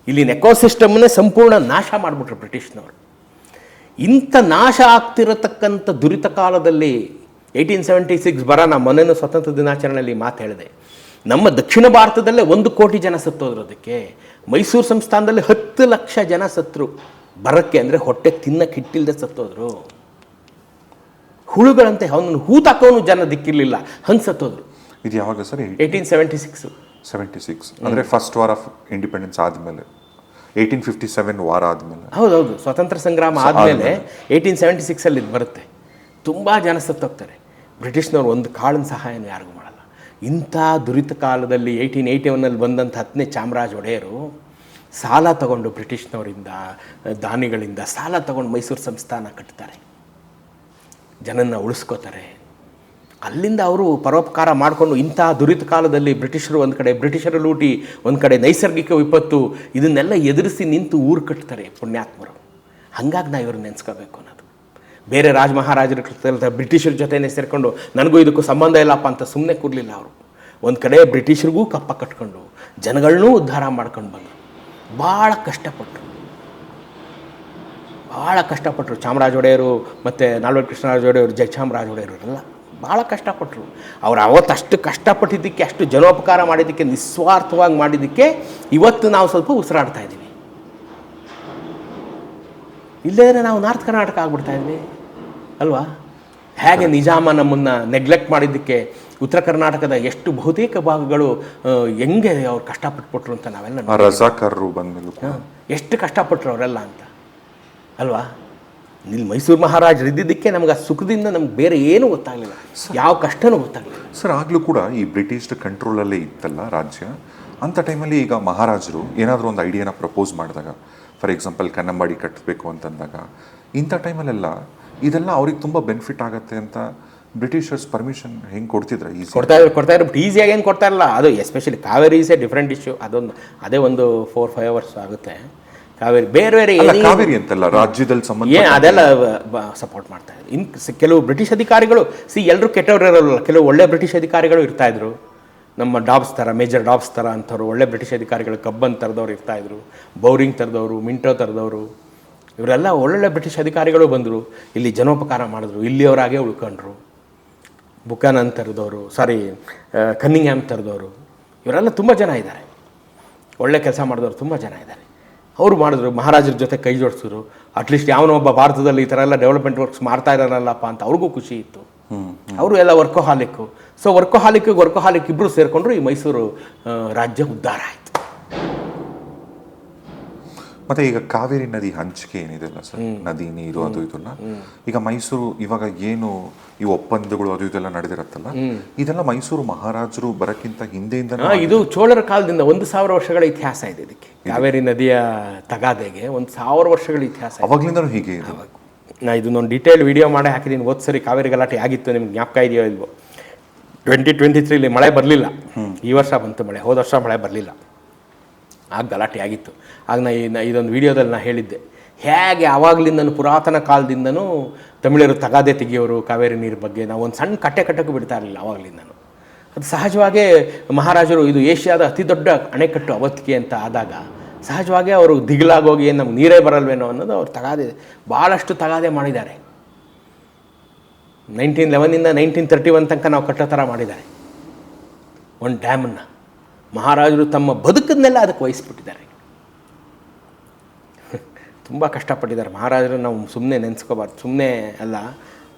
ಇಲ್ಲಿನ ಎಕೋಸಿಸ್ಟಮ್ನೇ ಸಂಪೂರ್ಣ ನಾಶ ಮಾಡಿಬಿಟ್ರು ಬ್ರಿಟಿಷ್ನವರು. ಇಂಥ ನಾಶ ಆಗ್ತಿರತಕ್ಕಂಥ ದುರಿತ ಕಾಲದಲ್ಲಿ 1876 ನಾನು ಮೊನ್ನೆನೂ ಸ್ವತಂತ್ರ ದಿನಾಚರಣೆಯಲ್ಲಿ ಮಾತು ಹೇಳಿದೆ. ನಮ್ಮ ದಕ್ಷಿಣ ಭಾರತದಲ್ಲೇ 1 ಕೋಟಿ ಜನ ಸತ್ತೋದ್ರು. ಅದಕ್ಕೆ ಮೈಸೂರು ಸಂಸ್ಥಾನದಲ್ಲಿ 10 ಲಕ್ಷ ಜನ ಸತ್ತರು. ಬರಕ್ಕೆ ಅಂದರೆ ಹೊಟ್ಟೆ ತಿನ್ನಕ್ಕೆ ಹಿಟ್ಟಿಲ್ಲದೆ ಸತ್ತೋದ್ರು. ಹುಳುಗಳಂತೆ ಅವನನ್ನು ಹೂತಾಕೋನು ಜನ ದಿಕ್ಕಿರಲಿಲ್ಲ, ಹಂಗೆ ಸತ್ತೋದ್ರು. ಇದು ಯಾವಾಗ ಸರ್? 1876 ಅಂದರೆ ಫಸ್ಟ್ ವಾರ್ ಆಫ್ ಇಂಡಿಪೆಂಡೆನ್ಸ್ ಆದಮೇಲೆ, 1857 ವಾರ ಆದಮೇಲೆ. ಹೌದೌದು, ಸ್ವತಂತ್ರ ಸಂಗ್ರಾಮ ಆದಮೇಲೆ 1876 ಇದು ಬರುತ್ತೆ. ತುಂಬ ಜನ ಸತ್ತೋಗ್ತಾರೆ. ಬ್ರಿಟಿಷ್ನವ್ರು ಒಂದು ಕಾಳಿನ ಸಹಾಯನೂ ಯಾರಿಗೂ ಮಾಡಲ್ಲ. ಇಂಥ ದುರಿತ ಕಾಲದಲ್ಲಿ 1881 ಬಂದಂಥ 10ನೇ ಚಾಮರಾಜ ಒಡೆಯರು ಸಾಲ ತಗೊಂಡು, ಬ್ರಿಟಿಷ್ನವರಿಂದ ದಾನಿಗಳಿಂದ ಸಾಲ ತಗೊಂಡು ಮೈಸೂರು ಸಂಸ್ಥಾನ ಕಟ್ತಾರೆ, ಜನನ್ನ ಉಳಿಸ್ಕೋತಾರೆ. ಅಲ್ಲಿಂದ ಅವರು ಪರೋಪಕಾರ ಮಾಡಿಕೊಂಡು ಇಂಥ ದುರಿತ ಕಾಲದಲ್ಲಿ ಬ್ರಿಟಿಷರ ಲೂಟಿ, ಒಂದು ಕಡೆ ನೈಸರ್ಗಿಕ ವಿಪತ್ತು, ಇದನ್ನೆಲ್ಲ ಎದುರಿಸಿ ನಿಂತು ಊರು ಕಟ್ತಾರೆ ಪುಣ್ಯಾತ್ಮರು. ಹಾಗಾಗಿ ನಾವು ಇವ್ರು ನೆನೆಸ್ಕೋಬೇಕು ಅನ್ನೋದು. ಬೇರೆ ಮಹಾರಾಜರ ಬ್ರಿಟಿಷರ ಜೊತೆನೇ ಸೇರಿಕೊಂಡು ನನಗೂ ಇದಕ್ಕೂ ಸಂಬಂಧ ಇಲ್ಲಪ್ಪ ಅಂತ ಸುಮ್ಮನೆ ಕೂರಲಿಲ್ಲ ಅವರು. ಒಂದು ಕಡೆ ಬ್ರಿಟಿಷರಿಗೂ ಕಪ್ಪ ಕಟ್ಕೊಂಡು ಜನಗಳನ್ನೂ ಉದ್ಧಾರ ಮಾಡ್ಕೊಂಡು ಬಂದರು. ಭಾಳ ಕಷ್ಟಪಟ್ಟರು ಚಾಮರಾಜ ಒಡೆಯರು ಮತ್ತು ನಾಲ್ವಡಿ ಕೃಷ್ಣರಾಜ ಒಡೆಯರು, ಜಯಚಾಮರಾಜ ಒಡೆಯರು ಎಲ್ಲ ಭಾಳ ಕಷ್ಟಪಟ್ಟರು. ಅವ್ರು ಅವತ್ತಷ್ಟು ಕಷ್ಟಪಟ್ಟಿದ್ದಕ್ಕೆ, ಅಷ್ಟು ಜನೋಪಕಾರ ಮಾಡಿದ್ದಕ್ಕೆ, ನಿಸ್ವಾರ್ಥವಾಗಿ ಮಾಡಿದ್ದಕ್ಕೆ ಇವತ್ತು ನಾವು ಸ್ವಲ್ಪ ಉಸಿರಾಡ್ತಾ ಇದ್ದೀವಿ. ಇಲ್ಲದೇ ನಾವು ನಾರ್ತ್ ಕರ್ನಾಟಕ ಆಗ್ಬಿಡ್ತಾ ಇದ್ವಿ ಅಲ್ವಾ? ಹೇಗೆ ನಿಜಾಮ ನಮ್ಮನ್ನು ನೆಗ್ಲೆಕ್ಟ್ ಮಾಡಿದ್ದಕ್ಕೆ ಉತ್ತರ ಕರ್ನಾಟಕದ ಎಷ್ಟು ಬಹುತೇಕ ಭಾಗಗಳು ಹೆಂಗೆ ಅವ್ರು ಕಷ್ಟಪಟ್ಬಿಟ್ರು ಅಂತ ನಾವೆಲ್ಲ ರಜಾಕಾರರು ಬಂದ್ಮೇಲೆ ಎಷ್ಟು ಕಷ್ಟಪಟ್ಟರು ಅವರೆಲ್ಲ ಅಂತ ಅಲ್ವಾ? ಇಲ್ಲಿ ಮೈಸೂರು ಮಹಾರಾಜರು ಇದ್ದಿದ್ದಕ್ಕೆ ನಮ್ಗೆ ಆ ಸುಖದಿಂದ ನಮ್ಗೆ ಬೇರೆ ಏನೂ ಗೊತ್ತಾಗಲಿಲ್ಲ, ಯಾವ ಕಷ್ಟನೂ ಗೊತ್ತಾಗಲಿಲ್ಲ. ಸರ್ ಆಗಲೂ ಕೂಡ ಈ ಬ್ರಿಟಿಷ್ ಕಂಟ್ರೋಲಲ್ಲೇ ಇತ್ತಲ್ಲ ರಾಜ್ಯ. ಅಂಥ ಟೈಮಲ್ಲಿ ಈಗ ಮಹಾರಾಜರು ಏನಾದರೂ ಒಂದು ಐಡಿಯಾನ ಪ್ರಪೋಸ್ ಮಾಡಿದಾಗ, ಫಾರ್ ಎಕ್ಸಾಂಪಲ್ ಕನ್ನಂಬಾಡಿ ಕಟ್ಟಬೇಕು ಅಂತಂದಾಗ, ಇಂಥ ಟೈಮಲ್ಲೆಲ್ಲ ಇದೆಲ್ಲ ಅವ್ರಿಗೆ ತುಂಬ ಬೆನಿಫಿಟ್ ಆಗುತ್ತೆ ಅಂತ ಬ್ರಿಟಿಷರ್ಸ್ ಪರ್ಮಿಷನ್ ಹೆಂಗೆ ಕೊಡ್ತಿದ್ರು? ಈಸಿ ಕೊಡ್ತಾ ಇದ್ರು ಬಟ್ ಈಸಿಯಾಗಿ ಏನು ಕೊಡ್ತಾ ಇರಲ್ಲ. ಅದು especially Kaveri is A different issue. ಅದೇ ಒಂದು 4-5 ಅವರ್ಸ್ ಆಗುತ್ತೆ ಕಾವೇರಿ. ಬೇರೆ ಕಾವೇರಿ ಅಂತಲ್ಲ, ರಾಜ್ಯದಲ್ಲಿ ಸಂಬಂಧ ಅದೆಲ್ಲ ಸಪೋರ್ಟ್ ಮಾಡ್ತಾ ಇದ್ರು. ಕೆಲವು ಬ್ರಿಟಿಷ್ ಅಧಿಕಾರಿಗಳು ಎಲ್ಲರೂ ಕೆಟ್ಟವ್ರು ಇರೋಲ್ಲ, ಕೆಲವು ಒಳ್ಳೆ ಬ್ರಿಟಿಷ್ ಅಧಿಕಾರಿಗಳು ಇರ್ತಾಯಿದ್ರು. ನಮ್ಮ ಡಾಬ್ಸ್ ಥರ, ಮೇಜರ್ ಡಾಬ್ಸ್ ಥರ ಅಂಥವ್ರು ಒಳ್ಳೆ ಬ್ರಿಟಿಷ್ ಅಧಿಕಾರಿಗಳು, ಕಬ್ಬನ್ ಥರದವ್ರು ಇರ್ತಾಯಿದ್ರು, ಬೌರಿಂಗ್ ಥರದವರು, ಮಿಂಟೋ ಥರದವರು, ಇವರೆಲ್ಲ ಒಳ್ಳೊಳ್ಳೆ ಬ್ರಿಟಿಷ್ ಅಧಿಕಾರಿಗಳು ಬಂದರು, ಇಲ್ಲಿ ಜನೋಪಕಾರ ಮಾಡಿದ್ರು, ಇಲ್ಲಿಯವರಾಗೇ ಉಳ್ಕೊಂಡ್ರು. ಬುಕಾನನ್ ಥರದವರು, ಕನ್ನಿಂಗ್ಹ್ಯಾಮ್ ಥರದವರು, ಇವರೆಲ್ಲ ತುಂಬ ಜನ ಇದ್ದಾರೆ, ಒಳ್ಳೆ ಕೆಲಸ ಮಾಡಿದವರು ತುಂಬ ಜನ ಇದ್ದಾರೆ. ಅವರು ಮಾಡಿದ್ರು, ಮಹಾರಾಜರ ಜೊತೆ ಕೈ ಜೋಡಿಸಿದ್ರು. ಅಟ್ಲೀಸ್ಟ್ ಯಾವನೊಬ್ಬ ಭಾರತದಲ್ಲಿ ಈ ಥರ ಎಲ್ಲ ಡೆವಲಪ್ಮೆಂಟ್ ವರ್ಕ್ಸ್ ಮಾಡ್ತಾ ಇರೋನಲ್ಲಪ್ಪ ಅಂತ ಅವ್ರಿಗೂ ಖುಷಿ ಇತ್ತು. ಅವರು ಎಲ್ಲ ವರ್ಕೋಹಾಲಿಕ್ಕು. ಸೊ ವರ್ಕೋಹಾಲಿಕ್ ಇಬ್ಬರು ಸೇರಿಕೊಂಡ್ರು, ಈ ಮೈಸೂರು ರಾಜ್ಯ ಉದ್ಧಾರ ಆಯಿತು. ಮತ್ತೆ ಈಗ ಕಾವೇರಿ ನದಿ ಹಂಚಿಕೆ ಏನಿದೆಲ್ಲ ಸರ್, ನದಿ ನೀರು ಅದು ಇದನ್ನ, ಈಗ ಮೈಸೂರು ಇವಾಗ ಏನು ಈ ಒಪ್ಪಂದಗಳು ಅದು ಇದೆಲ್ಲ ನಡೆದಿರತ್ತಲ್ಲ, ಇದೆಲ್ಲ ಮೈಸೂರು ಮಹಾರಾಜರು ಬರಕ್ಕಿಂತ ಹಿಂದೆಯಿಂದ ಇದು ಚೋಳರ ಕಾಲದಿಂದ 1000 ವರ್ಷಗಳ ಇತಿಹಾಸ ಇದೆ ಇದಕ್ಕೆ. ಕಾವೇರಿ ನದಿಯ ತಗಾದೆಗೆ 1000 ವರ್ಷಗಳ ಇತಿಹಾಸ. ಅವಾಗ್ಲಿಂದನೂ ಹೀಗೆ ಇದೆ. ನಾ ಇದನ್ನೊಂದು ಡೀಟೇಲ್ ವಿಡಿಯೋ ಮಾಡಿ ಹಾಕಿದ್ದೀನಿ. ಸರಿ ಕಾವೇರಿ ಗಲಾಟೆ ಆಗಿತ್ತು, ನಿಮ್ಗೆ ಜ್ಞಾಪಕ ಇದೆಯೋ ಇಲ್ವೋ? 2023 ಮಳೆ ಬರಲಿಲ್ಲ, ಈ ವರ್ಷ ಬಂತು ಮಳೆ, ಹೋದ ವರ್ಷ ಮಳೆ ಬರಲಿಲ್ಲ, ಆಗ ಗಲಾಟೆ ಆಗಿತ್ತು. ಆಗ ಇದೊಂದು ವಿಡಿಯೋದಲ್ಲಿ ನಾನು ಹೇಳಿದ್ದೆ, ಹೇಗೆ ಆವಾಗಲಿಂದನೂ ಪುರಾತನ ಕಾಲದಿಂದನೂ ತಮಿಳರು ತಗಾದೆ ತೆಗಿಯೋರು ಕಾವೇರಿ ನೀರು ಬಗ್ಗೆ. ನಾವು ಒಂದು ಸಣ್ಣ ಕಟ್ಟೆಗೂ ಬಿಡ್ತಾ ಇರಲಿಲ್ಲ ಆವಾಗಲಿಂದನೂ. ಅದು ಸಹಜವಾಗೇ ಮಹಾರಾಜರು ಇದು ಏಷ್ಯಾದ ಅತಿ ದೊಡ್ಡ ಅಣೆಕಟ್ಟು ಅವತ್ತಿಗೆ ಅಂತ ಆದಾಗ ಸಹಜವಾಗೇ ಅವರು ದಿಗಿಲಾಗೋಗಿ ಏನು ನಮ್ಗೆ ನೀರೇ ಬರಲ್ವೇನೋ ಅನ್ನೋದು ಅವ್ರು ಭಾಳಷ್ಟು ತಗಾದೆ ಮಾಡಿದ್ದಾರೆ. 1911 1931 ತನಕ ನಾವು ಕಟ್ಟೋ ಥರ ಮಾಡಿದ್ದಾರೆ ಒಂದು ಡ್ಯಾಮನ್ನು. ಮಹಾರಾಜರು ತಮ್ಮ ಬದುಕನ್ನೆಲ್ಲ ಅದಕ್ಕೆ ವಹಿಸ್ಬಿಟ್ಟಿದ್ದಾರೆ. ತುಂಬ ಕಷ್ಟಪಟ್ಟಿದ್ದಾರೆ ಮಹಾರಾಜರು. ನಾವು ಸುಮ್ಮನೆ ನೆನೆಸ್ಕೋಬಾರ್ದು, ಸುಮ್ಮನೆ ಅಲ್ಲ.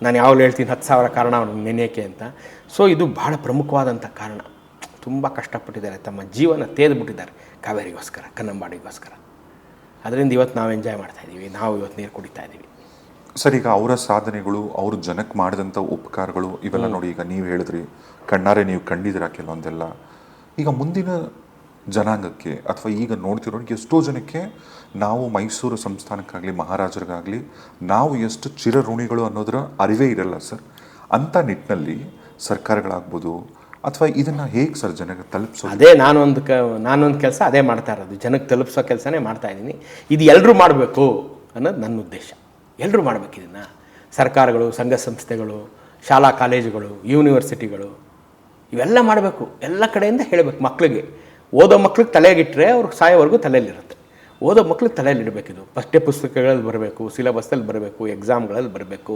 ನಾನು ಯಾವಾಗಲೂ ಹೇಳ್ತೀನಿ 10,000 ಕಾರಣ ಅವ್ನಿಗೆ ನೆನೆಯೋಕ್ಕೆ ಅಂತ. ಸೊ ಇದು ಭಾಳ ಪ್ರಮುಖವಾದಂಥ ಕಾರಣ. ತುಂಬ ಕಷ್ಟಪಟ್ಟಿದ್ದಾರೆ, ತಮ್ಮ ಜೀವನ ತೇದ್ಬಿಟ್ಟಿದ್ದಾರೆ ಕಾವೇರಿಗೋಸ್ಕರ, ಕನ್ನಂಬಾಡಿಗೋಸ್ಕರ. ಅದರಿಂದ ಇವತ್ತು ನಾವು ಎಂಜಾಯ್ ಮಾಡ್ತಾಯಿದ್ದೀವಿ, ನಾವು ಇವತ್ತು ನೀರು ಕುಡಿತಾ ಇದ್ದೀವಿ. ಸರ್ ಈಗ ಅವರ ಸಾಧನೆಗಳು, ಅವ್ರ ಜನಕ್ಕೆ ಮಾಡಿದಂಥ ಉಪಕಾರಗಳು ಇವೆಲ್ಲ ನೋಡಿ, ಈಗ ನೀವು ಹೇಳಿದ್ರಿ ಕಣ್ಣಾರೆ ನೀವು ಕಂಡಿದ್ದೀರಾ ಕೆಲವೊಂದೆಲ್ಲ. ಈಗ ಮುಂದಿನ ಜನಾಂಗಕ್ಕೆ ಅಥವಾ ಈಗ ನೋಡ್ತಿರೋರಿಗೆ ಎಷ್ಟೋ ಜನಕ್ಕೆ ನಾವು ಮೈಸೂರು ಸಂಸ್ಥಾನಕ್ಕಾಗಲಿ ಮಹಾರಾಜರಿಗಾಗಲಿ ನಾವು ಎಷ್ಟು ಚಿರಋಣಿಗಳು ಅನ್ನೋದರ ಅರಿವೇ ಇರಲ್ಲ ಸರ್. ಅಂಥ ನಿಟ್ಟಿನಲ್ಲಿ ಸರ್ಕಾರಗಳಾಗ್ಬೋದು ಅಥವಾ ಇದನ್ನು ಹೇಗೆ ಸರ್ ಜನಕ್ಕೆ ತಲುಪಿಸೋದು? ಅದೇ ನಾನೊಂದು ಕೆಲಸ ಅದೇ ಮಾಡ್ತಾ ಇರೋದು, ಜನಕ್ಕೆ ತಲುಪಿಸೋ ಕೆಲಸನೇ ಮಾಡ್ತಾಯಿದ್ದೀನಿ. ಇದು ಎಲ್ಲರೂ ಮಾಡಬೇಕು ಅನ್ನೋದು ನನ್ನ ಉದ್ದೇಶ. ಎಲ್ಲರೂ ಮಾಡಬೇಕು ಇದನ್ನು. ಸರ್ಕಾರಗಳು, ಸಂಘ ಸಂಸ್ಥೆಗಳು, ಶಾಲಾ ಕಾಲೇಜುಗಳು, ಯೂನಿವರ್ಸಿಟಿಗಳು ಇವೆಲ್ಲ ಮಾಡಬೇಕು. ಎಲ್ಲ ಕಡೆಯಿಂದ ಹೇಳಬೇಕು ಮಕ್ಕಳಿಗೆ. ಓದೋ ಮಕ್ಳಿಗೆ ತಲೆಗಿಟ್ಟರೆ ಅವ್ರಿಗೆ ಸಾಯೋವರೆಗೂ ತಲೆಯಲ್ಲಿರುತ್ತೆ. ಓದೋ ಮಕ್ಳಿಗೆ ತಲೆಯಲ್ಲಿಡಬೇಕಿದು. ಪಠ್ಯ ಪುಸ್ತಕಗಳಲ್ಲಿ ಬರಬೇಕು, ಸಿಲೆಬಸ್ಸಲ್ಲಿ ಬರಬೇಕು, ಎಕ್ಸಾಮ್ಗಳಲ್ಲಿ ಬರಬೇಕು,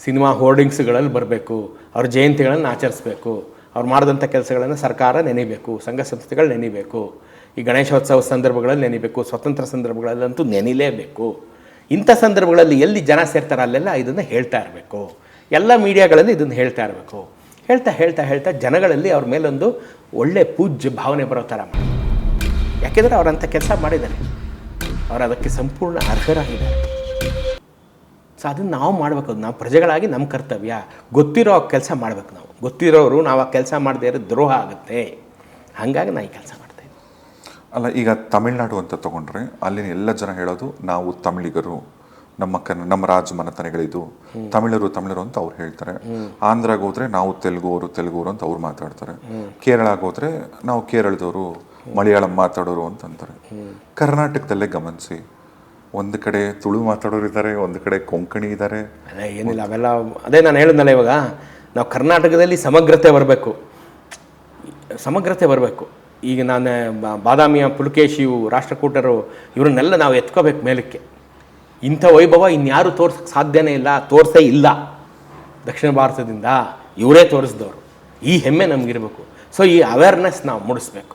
ಸಿನಿಮಾ ಹೋರ್ಡಿಂಗ್ಸ್ಗಳಲ್ಲಿ ಬರಬೇಕು, ಅವ್ರ ಜಯಂತಿಗಳನ್ನು ಆಚರಿಸ್ಬೇಕು, ಅವ್ರು ಮಾಡಿದಂಥ ಕೆಲಸಗಳನ್ನು ಸರ್ಕಾರ ನೆನೀಬೇಕು, ಸಂಘ ಸಂಸ್ಥೆಗಳು ನೆನೀಬೇಕು, ಈ ಗಣೇಶೋತ್ಸವ ಸಂದರ್ಭಗಳಲ್ಲಿ ನೆನೀಬೇಕು, ಸ್ವತಂತ್ರ ಸಂದರ್ಭಗಳಲ್ಲಂತೂ ನೆನೀಲೇಬೇಕು. ಇಂಥ ಸಂದರ್ಭಗಳಲ್ಲಿ ಎಲ್ಲಿ ಜನ ಸೇರ್ತಾರೆ ಅಲ್ಲೆಲ್ಲ ಇದನ್ನು ಹೇಳ್ತಾ ಇರಬೇಕು. ಎಲ್ಲ ಮೀಡಿಯಾಗಳಲ್ಲಿ ಇದನ್ನು ಹೇಳ್ತಾ ಇರಬೇಕು. ಹೇಳ್ತಾ ಜನಗಳಲ್ಲಿ ಅವ್ರ ಮೇಲೊಂದು ಒಳ್ಳೆ ಪೂಜ್ಯ ಭಾವನೆ ಬರೋ ಥರ ಮಾಡಿ. ಯಾಕೆಂದರೆ ಅವರಂಥ ಕೆಲಸ ಮಾಡಿದ್ದಾರೆ, ಅವರು ಅದಕ್ಕೆ ಸಂಪೂರ್ಣ ಅರ್ಹರಾಗಿದ್ದಾರೆ. ಸೊ ಅದನ್ನು ನಾವು ಮಾಡಬೇಕು. ನಾವು ಪ್ರಜೆಗಳಾಗಿ ನಮ್ಮ ಕರ್ತವ್ಯ. ಗೊತ್ತಿರೋ ಕೆಲಸ ಮಾಡಬೇಕು. ನಾವು ಗೊತ್ತಿರೋರು ನಾವು ಆ ಕೆಲಸ ಮಾಡದೇ ಇರೋ ದ್ರೋಹ ಆಗುತ್ತೆ. ಹಾಗಾಗಿ ನಾನು ಈ ಕೆಲಸ ಮಾಡ್ತಾಯಿದ್ದೀನಿ. ಅಲ್ಲ, ಈಗ ತಮಿಳ್ನಾಡು ಅಂತ ತೊಗೊಂಡ್ರೆ ಅಲ್ಲಿನ ಎಲ್ಲ ಜನ ಹೇಳೋದು ನಾವು ತಮಿಳಿಗರು, ನಮ್ಮ ರಾಜ ಮನೆತನಗಳಿದು, ತಮಿಳರು ಅಂತ ಅವ್ರು ಹೇಳ್ತಾರೆ. ಆಂಧ್ರಾಗ ಹೋದ್ರೆ ನಾವು ತೆಲುಗುವರು ಅಂತ ಅವ್ರು ಮಾತಾಡ್ತಾರೆ. ಕೇರಳಾಗ ಹೋದ್ರೆ ನಾವು ಕೇರಳದವರು, ಮಲಯಾಳಂ ಮಾತಾಡೋರು ಅಂತ ಅಂತಾರೆ. ಕರ್ನಾಟಕದಲ್ಲೇ ಗಮನಿಸಿ, ಒಂದು ಕಡೆ ತುಳು ಮಾತಾಡೋರು ಇದ್ದಾರೆ, ಒಂದು ಕಡೆ ಕೊಂಕಣಿ ಇದ್ದಾರೆ. ಅದೇ ಏನಿಲ್ಲ ಅವೆಲ್ಲ, ಅದೇ ನಾನು ಹೇಳಿದ್ನಲ್ಲ ಇವಾಗ, ನಾವು ಕರ್ನಾಟಕದಲ್ಲಿ ಸಮಗ್ರತೆ ಬರಬೇಕು. ಈಗ ನಾನು ಬಾದಾಮಿಯ ಪುಲಕೇಶಿಯು, ರಾಷ್ಟ್ರಕೂಟರು, ಇವರನ್ನೆಲ್ಲ ನಾವು ಎತ್ಕೋಬೇಕು ಮೇಲಕ್ಕೆ. ಇಂಥ ವೈಭವ ಇನ್ಯಾರು ತೋರ್ಸೋಕ್ಕೆ ಸಾಧ್ಯನೇ ಇಲ್ಲ, ತೋರಿಸೇ ಇಲ್ಲ. ದಕ್ಷಿಣ ಭಾರತದಿಂದ ಇವರೇ ತೋರಿಸಿದವರು. ಈ ಹೆಮ್ಮೆ ನಮಗಿರಬೇಕು. ಸೊ ಈ ಅವೇರ್ನೆಸ್ ನಾವು ಮೂಡಿಸ್ಬೇಕು.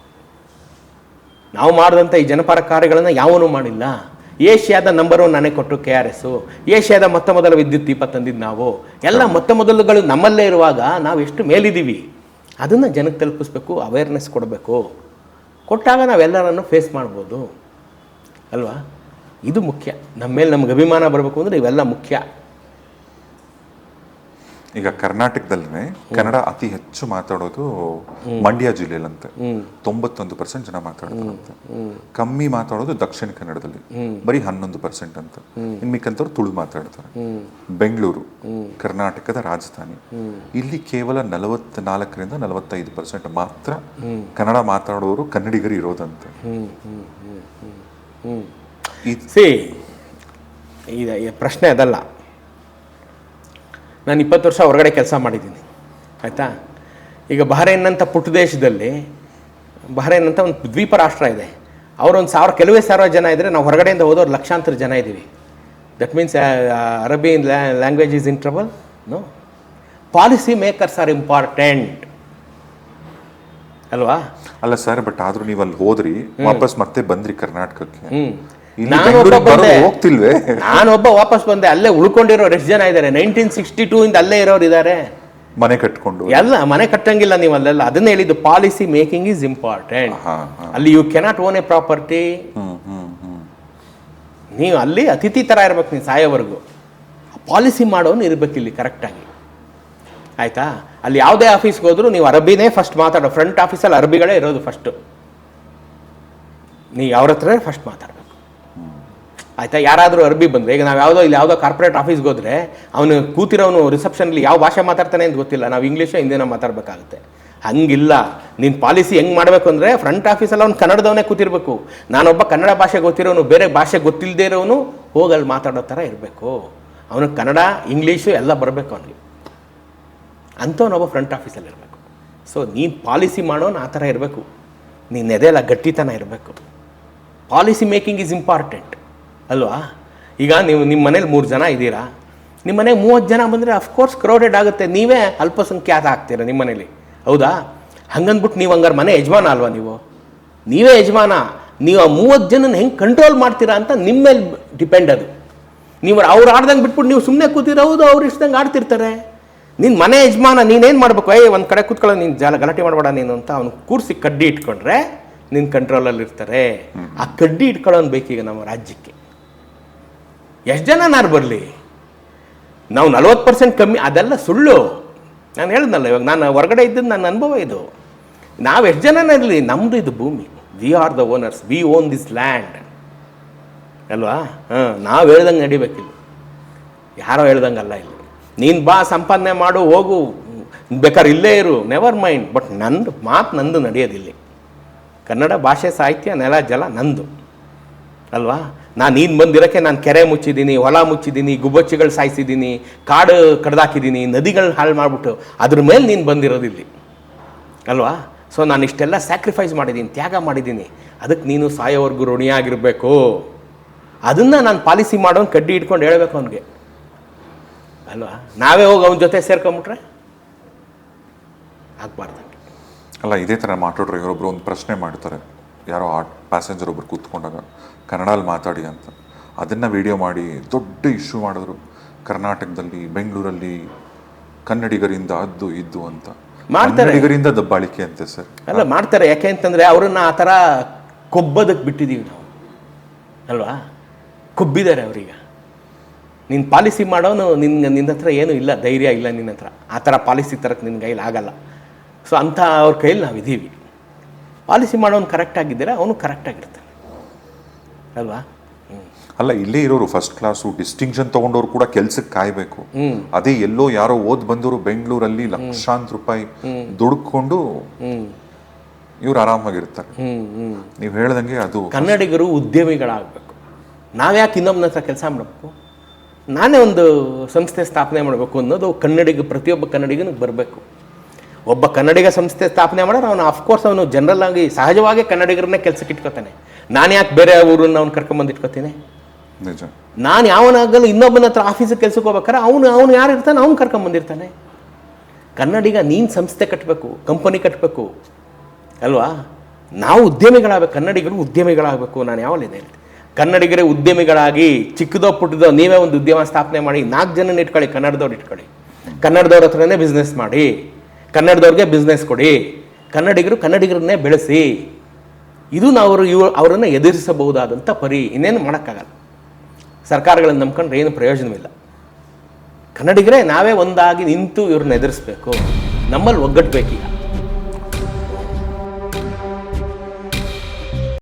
ನಾವು ಮಾಡಿದಂಥ ಈ ಜನಪರ ಕಾರ್ಯಗಳನ್ನು ಯಾವನೂ ಮಾಡಿಲ್ಲ. ಏಷ್ಯಾದ ನಂಬರ್ 1 ನಾನೇ ಕೊಟ್ಟು KRS, ಏಷ್ಯಾದ ಮೊದಲ ವಿದ್ಯುತ್ ದೀಪ ತಂದಿದ್ದು ನಾವು. ಎಲ್ಲ ಮೊದಲುಗಳು ನಮ್ಮಲ್ಲೇ ಇರುವಾಗ ನಾವು ಎಷ್ಟು ಮೇಲಿದ್ದೀವಿ ಅದನ್ನು ಜನಕ್ಕೆ ತಲುಪಿಸ್ಬೇಕು, ಅವೇರ್ನೆಸ್ ಕೊಡಬೇಕು. ಕೊಟ್ಟಾಗ ನಾವೆಲ್ಲರನ್ನು ಫೇಸ್ ಮಾಡ್ಬೋದು ಅಲ್ವಾ? ಇದು ಮುಖ್ಯ. ನಮ್ಮ ಮೇಲೆ ನಮ್ಗೆ ಅಭಿಮಾನ ಬರಬೇಕು ಅಂದರೆ ಇವೆಲ್ಲ ಮುಖ್ಯ. ಈಗ ಕರ್ನಾಟಕದಲ್ಲೇ ಕನ್ನಡ ಅತಿ ಹೆಚ್ಚು ಮಾತಾಡೋದು ಮಂಡ್ಯ ಜಿಲ್ಲೆಯಲ್ಲಂತೆ, 91% ಜನ ಮಾತಾಡ್ತಾರಂತೆ. ಕಮ್ಮಿ ಮಾತಾಡೋದು ದಕ್ಷಿಣ ಕನ್ನಡದಲ್ಲಿ, ಬರೀ 11% ಅಂತ. ಇನ್ಮಿಕ್ಕಂತವ್ರು ತುಳು ಮಾತಾಡ್ತಾರೆ. ಬೆಂಗಳೂರು ಕರ್ನಾಟಕದ ರಾಜಧಾನಿ, ಇಲ್ಲಿ ಕೇವಲ 44ರಿಂದ 45% ಮಾತ್ರ ಕನ್ನಡ ಮಾತಾಡೋರು ಕನ್ನಡಿಗರು ಇರೋದಂತೆ. ಈ ಪ್ರಶ್ನೆ ಅದಲ್ಲ. ನಾನು 20 ವರ್ಷ ಹೊರಗಡೆ ಕೆಲಸ ಮಾಡಿದ್ದೀನಿ, ಆಯಿತಾ? ಈಗ ಬಹರೇನ್ ಅಂತ ಪುಟ್ಟ ದೇಶದಲ್ಲಿ, ಬಹರೇನ್ ಅಂತ ಒಂದು ದ್ವೀಪ ರಾಷ್ಟ್ರ ಇದೆ. ಅವರೊಂದು ಕೆಲವೇ ಸಾವಿರ ಜನ ಇದ್ದರೆ, ನಾವು ಹೊರಗಡೆಯಿಂದ ಹೋದವ್ರು ಲಕ್ಷಾಂತರ ಜನ ಇದ್ದೀವಿ. ದಟ್ ಮೀನ್ಸ್ ಅರಬಿ language is in trouble. No, policy makers are important ಅಲ್ವಾ? ಅಲ್ಲ ಸರ್, ಬಟ್ ಆದ್ರೂ ನೀವು ಅಲ್ಲಿ ಹೋದ್ರಿ, ವಾಪಸ್ ಮತ್ತೆ ಬಂದ್ರಿ ಕರ್ನಾಟಕಕ್ಕೆ. ನಾನೊಬ್ಬ ವಾಪಸ್ ಬಂದೆ. ಅಲ್ಲೇ ಉಳ್ಕೊಂಡಿರೋರು ಎಷ್ಟು ಜನ ಇದ್ದಾರೆ? 1962 ಇಂದ ಅಲ್ಲೇ ಇರೋರು ಇದ್ದಾರೆ, ಮನೆ ಕಟ್ಕೊಂಡು. ಎಲ್ಲ ಮನೆ ಕಟ್ಟಂಗಿಲ್ಲ ನೀವು ಅಲ್ಲೆಲ್ಲ. ಅದನ್ನ ಹೇಳಿದ್ದು, ಪಾಲಿಸಿ ಮೇಕಿಂಗ್ ಈಸ್ ಇಂಪಾರ್ಟೆಂಟ್. ಅಲ್ಲಿ you cannot own a property. ನೀವು ಅಲ್ಲಿ ಅತಿಥಿ ತರ ಇರ್ಬೇಕು, ನೀವು ಸಾಯೋವರೆಗೂ. ಪಾಲಿಸಿ ಮಾಡೋನು ಇರ್ಬೇಕು ಇಲ್ಲಿ ಕರೆಕ್ಟಾಗಿ, ಆಯ್ತಾ? ಅಲ್ಲಿ ಯಾವುದೇ ಆಫೀಸ್ಗೆ ಹೋದ್ರು ನೀವು ಅರಬಿನೇ ಫಸ್ಟ್ ಮಾತಾಡೋ. ಫ್ರಂಟ್ ಆಫೀಸಲ್ಲಿ ಅರಬಿಗಳೇ ಇರೋದು ಫಸ್ಟು. ನೀವು ಅವ್ರ ಹತ್ರ ಫಸ್ಟ್ ಮಾತಾಡಬೇಕು, ಆಯಿತಾ? ಯಾರಾದರೂ ಅರಬಿ ಬಂದರೆ, ಈಗ ನಾವು ಯಾವುದೋ ಕಾರ್ಪೊರೇಟ್ ಆಫೀಸ್ಗೆ ಹೋದರೆ ಅವನು ಕೂತಿರೋನು ರಿಸೆಪ್ಷನಲ್ಲಿ ಯಾವ ಭಾಷೆ ಮಾತಾಡ್ತಾನೆ ಅಂತ ಗೊತ್ತಿಲ್ಲ, ನಾವು ಇಂಗ್ಲೀಷೋ ಹಿಂದಿನ ಮಾತಾಡಬೇಕಾಗುತ್ತೆ. ಹಂಗಿಲ್ಲ. ನೀನು ಪಾಲಿಸಿ ಹೆಂಗೆ ಮಾಡಬೇಕು ಅಂದರೆ, ಫ್ರಂಟ್ ಆಫೀಸಲ್ಲಿ ಅವ್ನು ಕನ್ನಡದವನೇ ಕೂತಿರ್ಬೇಕು. ನಾನೊಬ್ಬ ಕನ್ನಡ ಭಾಷೆ ಗೊತ್ತಿರೋನು, ಬೇರೆ ಭಾಷೆ ಗೊತ್ತಿಲ್ಲದೇ ಇರೋನು ಹೋಗಲ್ಲಿ ಮಾತಾಡೋ ಥರ ಇರಬೇಕು. ಅವನಿಗೆ ಕನ್ನಡ, ಇಂಗ್ಲೀಷು ಎಲ್ಲ ಬರಬೇಕು ಅವನಿಗೆ. ಅಂಥವನೊಬ್ಬ ಫ್ರಂಟ್ ಆಫೀಸಲ್ಲಿ ಇರಬೇಕು. ಸೊ ನೀನು ಪಾಲಿಸಿ ಮಾಡೋನು ಆ ಥರ ಇರಬೇಕು. ನೀನು ಎದೆಲ್ಲ ಗಟ್ಟಿತನ ಇರಬೇಕು. ಪಾಲಿಸಿ ಮೇಕಿಂಗ್ ಈಸ್ ಇಂಪಾರ್ಟೆಂಟ್ ಅಲ್ವಾ? ಈಗ ನೀವು ನಿಮ್ಮ ಮನೇಲಿ 3 ಜನ ಇದ್ದೀರಾ, ನಿಮ್ಮ ಮನೆಗೆ 30 ಜನ ಬಂದರೆ ಅಫ್ಕೋರ್ಸ್ ಕ್ರೌಡೆಡ್ ಆಗುತ್ತೆ. ನೀವೇ ಅಲ್ಪಸಂಖ್ಯಾತ ಆಗ್ತೀರಾ ನಿಮ್ಮ ಮನೇಲಿ, ಹೌದಾ? ಹಂಗಂದ್ಬಿಟ್ಟು ನೀವು ಹಂಗಾರೆ ಮನೆ ಯಜಮಾನ ಅಲ್ವಾ? ನೀವೇ ಯಜಮಾನ. ನೀವು ಆ 30 ಜನನ ಹೆಂಗೆ ಕಂಟ್ರೋಲ್ ಮಾಡ್ತೀರಾ ಅಂತ ನಿಮ್ಮ ಮೇಲೆ ಡಿಪೆಂಡ್ ಅದು. ನೀವು ಅವ್ರು ಆಡ್ದಂಗೆ ಬಿಟ್ಬಿಟ್ಟು ನೀವು ಸುಮ್ಮನೆ ಕೂತಿರೋ, ಹೌದು ಅವ್ರು ಇಷ್ಟಂಗೆ ಆಡ್ತಿರ್ತಾರೆ. ನಿನ್ನ ಮನೆ ಯಜಮಾನ, ನೀನೇನು ಮಾಡಬೇಕು? ಒಂದು ಕಡೆ ಕೂತ್ಕೊಳ್ಳೋ, ನೀನು ಗಲಾಟೆ ಮಾಡಬೇಡ ನೀನು ಅಂತ ಅವ್ನು ಕೂರಿಸಿ ಕಡ್ಡಿ ಇಟ್ಕೊಂಡ್ರೆ ನಿನ್ನ ಕಂಟ್ರೋಲಲ್ಲಿ ಇರ್ತಾರೆ. ಆ ಕಡ್ಡಿ ಇಟ್ಕೊಳ್ಳೋನು ಬೇಕೀಗ ನಮ್ಮ ರಾಜ್ಯಕ್ಕೆ. ಎಷ್ಟು ಜನನಾರು ಬರಲಿ, ನಾವು 40% ಕಮ್ಮಿ, ಅದೆಲ್ಲ ಸುಳ್ಳು. ನಾನು ಹೇಳಿದ್ನಲ್ಲ, ಇವಾಗ ನಾನು ಹೊರಗಡೆ ಇದ್ದದ್ದು ನನ್ನ ಅನುಭವ ಇದು. ನಾವು ಎಷ್ಟು ಜನನ ಇರಲಿ, ನಮ್ಮದು ಇದು ಭೂಮಿ. We are the owners, we own this land ಅಲ್ವಾ? ನಾವು ಹೇಳ್ದಂಗೆ ನಡಿಬೇಕಿಲ್ಲ, ಯಾರೋ ಹೇಳ್ದಂಗಲ್ಲ. ಇಲ್ಲಿ ನೀನು ಬಾ, ಸಂಪಾದನೆ ಮಾಡು, ಹೋಗು, ಬೇಕಾದ್ರೆ ಇಲ್ಲೇ ಇರು, ನೆವರ್ ಮೈಂಡ್. ಬಟ್ ನಂದು ಮಾತು ನಂದು ನಡೆಯೋದಿಲ್ಲಿ. ಕನ್ನಡ ಭಾಷೆ, ಸಾಹಿತ್ಯ, ನೆಲ, ಜಲ ನಂದು ಅಲ್ವಾ? ನೀನು ಬಂದಿರೋಕ್ಕೆ ನಾನು ಕೆರೆ ಮುಚ್ಚಿದ್ದೀನಿ, ಹೊಲ ಮುಚ್ಚಿದ್ದೀನಿ, ಗುಬ್ಬಚ್ಚಿಗಳು ಸಾಯಿಸಿದ್ದೀನಿ, ಕಾಡು ಕಡ್ದಾಕಿದ್ದೀನಿ, ನದಿಗಳು ಹಾಳು ಮಾಡಿಬಿಟ್ಟು ಅದ್ರ ಮೇಲೆ ನೀನು ಬಂದಿರೋದಿಲ್ಲಿ ಅಲ್ವಾ? ಸೊ ನಾನು ಇಷ್ಟೆಲ್ಲ ಸ್ಯಾಕ್ರಿಫೈಸ್ ಮಾಡಿದ್ದೀನಿ, ತ್ಯಾಗ ಮಾಡಿದ್ದೀನಿ. ಅದಕ್ಕೆ ನೀನು ಸಾಯೋವರೆಗೂ ಋಣಿಯಾಗಿರಬೇಕು. ಅದನ್ನು ನಾನು ಪಾಲಿಸಿ ಮಾಡೋನು ಕಡ್ಡಿ ಇಟ್ಕೊಂಡು ಹೇಳಬೇಕು ಅವನಿಗೆ ಅಲ್ವಾ? ನಾವೇ ಹೋಗಿ ಅವನ ಜೊತೆ ಸೇರ್ಕೊಂಬಿಟ್ರೆ ಆಗಬಾರ್ದು. ಅಲ್ಲ, ಇದೇ ಥರ ಮಾತಾಡ್ರೆ ಇವರೊಬ್ರು ಒಂದು ಪ್ರಶ್ನೆ ಮಾಡ್ತಾರೆ, ಯಾರೋ ಪ್ಯಾಸೆಂಜರ್ ಒಬ್ರು ಕೂತ್ಕೊಂಡಾಗ ಕನ್ನಡಲ್ಲಿ ಮಾತಾಡಿ ಅಂತ. ಅದನ್ನು ವಿಡಿಯೋ ಮಾಡಿ ದೊಡ್ಡ ಇಶ್ಯೂ ಮಾಡಿದ್ರು. ಕರ್ನಾಟಕದಲ್ಲಿ, ಬೆಂಗಳೂರಲ್ಲಿ ಕನ್ನಡಿಗರಿಂದ ಅದ್ದು ಇದ್ದು ಅಂತ ಮಾಡ್ತಾರೆ. ಕನ್ನಡಿಗರಿಂದ ದಬ್ಬಾಳಿಕೆ ಅಂತೆ ಸರ್. ಅಲ್ಲ, ಮಾಡ್ತಾರೆ. ಯಾಕೆ ಅಂತಂದರೆ ಅವರನ್ನು ಆ ಥರ ಕೊಬ್ಬದಕ್ಕೆ ಬಿಟ್ಟಿದ್ದೀವಿ ನಾವು ಅಲ್ವಾ? ಕೊಬ್ಬಿದ್ದಾರೆ ಅವ್ರೀಗ. ನೀನು ಪಾಲಿಸಿ ಮಾಡೋನು ನಿನ್ನ ಹತ್ರ ಏನೂ ಇಲ್ಲ, ಧೈರ್ಯ ಇಲ್ಲ ನಿನ್ನ ಹತ್ರ. ಆ ಥರ ಪಾಲಿಸಿ ತರಕ್ಕೆ ನಿನ್ನ ಕೈಲಿ ಆಗಲ್ಲ. ಸೊ ಅಂಥ ಅವ್ರ ಕೈಯಲ್ಲಿ ನಾವಿದ್ದೀವಿ. ಪಾಲಿಸಿ ಮಾಡೋನು ಕರೆಕ್ಟಾಗಿದ್ದೀರಾ, ಅವನು ಕರೆಕ್ಟಾಗಿರ್ತಾನೆ ಅಲ್ವಾ? ಅಲ್ಲ, ಇಲ್ಲೇ ಇರೋರು ಫಸ್ಟ್ ಕ್ಲಾಸು ಡಿಸ್ಟಿಂಕ್ಷನ್ ತೊಗೊಂಡವ್ರು ಕೂಡ ಕೆಲ್ಸಕ್ಕೆ ಕಾಯಬೇಕು. ಅದೇ ಎಲ್ಲೋ ಯಾರೋ ಓದ್ ಬಂದವರು ಬೆಂಗಳೂರಲ್ಲಿ ಲಕ್ಷಾಂತರ ರೂಪಾಯಿ ದುಡ್ಕೊಂಡು ಇವ್ರು ಆರಾಮಾಗಿರ್ತಾರೆ. ನೀವು ಹೇಳ್ದಂಗೆ ಅದು ಕನ್ನಡಿಗರು ಉದ್ಯಮಿಗಳಾಗಬೇಕು ನಾವ್ಯಾಕೆ ಇನ್ನೊಬ್ಬನ ಹತ್ರ ಕೆಲಸ ಮಾಡಬೇಕು, ನಾನೇ ಒಂದು ಸಂಸ್ಥೆ ಸ್ಥಾಪನೆ ಮಾಡಬೇಕು ಅನ್ನೋದು ಪ್ರತಿಯೊಬ್ಬ ಕನ್ನಡಿಗನಿಗೆ ಬರಬೇಕು. ಒಬ್ಬ ಕನ್ನಡಿಗ ಸಂಸ್ಥೆ ಸ್ಥಾಪನೆ ಮಾಡಿದ್ರೆ ಅವನು ಅಫ್ಕೋರ್ಸ್ ಅವನು ಜನರಲ್ ಆಗಿ ಸಹಜವಾಗಿ ಕನ್ನಡಿಗರನ್ನೇ ಕೆಲಸಕ್ಕೆ ಇಟ್ಕೋತಾನೆ. ನಾನು ಯಾಕೆ ಬೇರೆ ಊರನ್ನ ಅವ್ನು ಕರ್ಕೊಂಬಂದು ಇಟ್ಕೋತೀನಿ? ನಿಜ. ನಾನು ಯಾವನಾಗಲು ಇನ್ನೊಬ್ಬನ ಹತ್ರ ಆಫೀಸಿಗೆ ಕೆಲ್ಸಕ್ಕೆ ಹೋಗ್ಬೇಕಾರೆ ಅವನು ಯಾರು ಇರ್ತಾನೆ ಅವ್ನು ಕರ್ಕೊಂಬಂದಿರ್ತಾನೆ. ಕನ್ನಡಿಗ ನೀನು ಸಂಸ್ಥೆ ಕಟ್ಟಬೇಕು, ಕಂಪನಿ ಕಟ್ಟಬೇಕು ಅಲ್ವಾ? ನಾವು ಉದ್ಯಮಿಗಳಾಗಬೇಕು, ಕನ್ನಡಿಗರು ಉದ್ಯಮಿಗಳಾಗಬೇಕು. ನಾನು ಯಾವಲ್ಲಿದೆ ಕನ್ನಡಿಗರೇ ಉದ್ಯಮಿಗಳಾಗಿ ಚಿಕ್ಕದೋ ಪುಟ್ಟದೋ ನೀವೇ ಒಂದು ಉದ್ಯಮ ಸ್ಥಾಪನೆ ಮಾಡಿ 4 ಜನನ ಇಟ್ಕೊಳ್ಳಿ, ಕನ್ನಡದವ್ರು ಇಟ್ಕೊಳ್ಳಿ, ಕನ್ನಡದವ್ರ ಹತ್ರನೇ ಬಿಸ್ನೆಸ್ ಮಾಡಿ, ಕನ್ನಡದವ್ರಿಗೆ ಬಿಸ್ನೆಸ್ ಕೊಡಿ, ಕನ್ನಡಿಗರನ್ನೇ ಬೆಳೆಸಿ. ಇದು ನಾವು ಅವರನ್ನು ಎದುರಿಸಬಹುದಾದಂಥ ಇನ್ನೇನು ಮಾಡೋಕ್ಕಾಗಲ್ಲ. ಸರ್ಕಾರಗಳನ್ನು ನಂಬ್ಕೊಂಡ್ರೆ ಏನು ಪ್ರಯೋಜನವಿಲ್ಲ. ಕನ್ನಡಿಗರೇ ನಾವೇ ಒಂದಾಗಿ ನಿಂತು ಇವ್ರನ್ನ ಎದುರಿಸ್ಬೇಕು. ನಮ್ಮಲ್ಲಿ ಒಗ್ಗಟ್ಟು ಬೇಕೀಗ.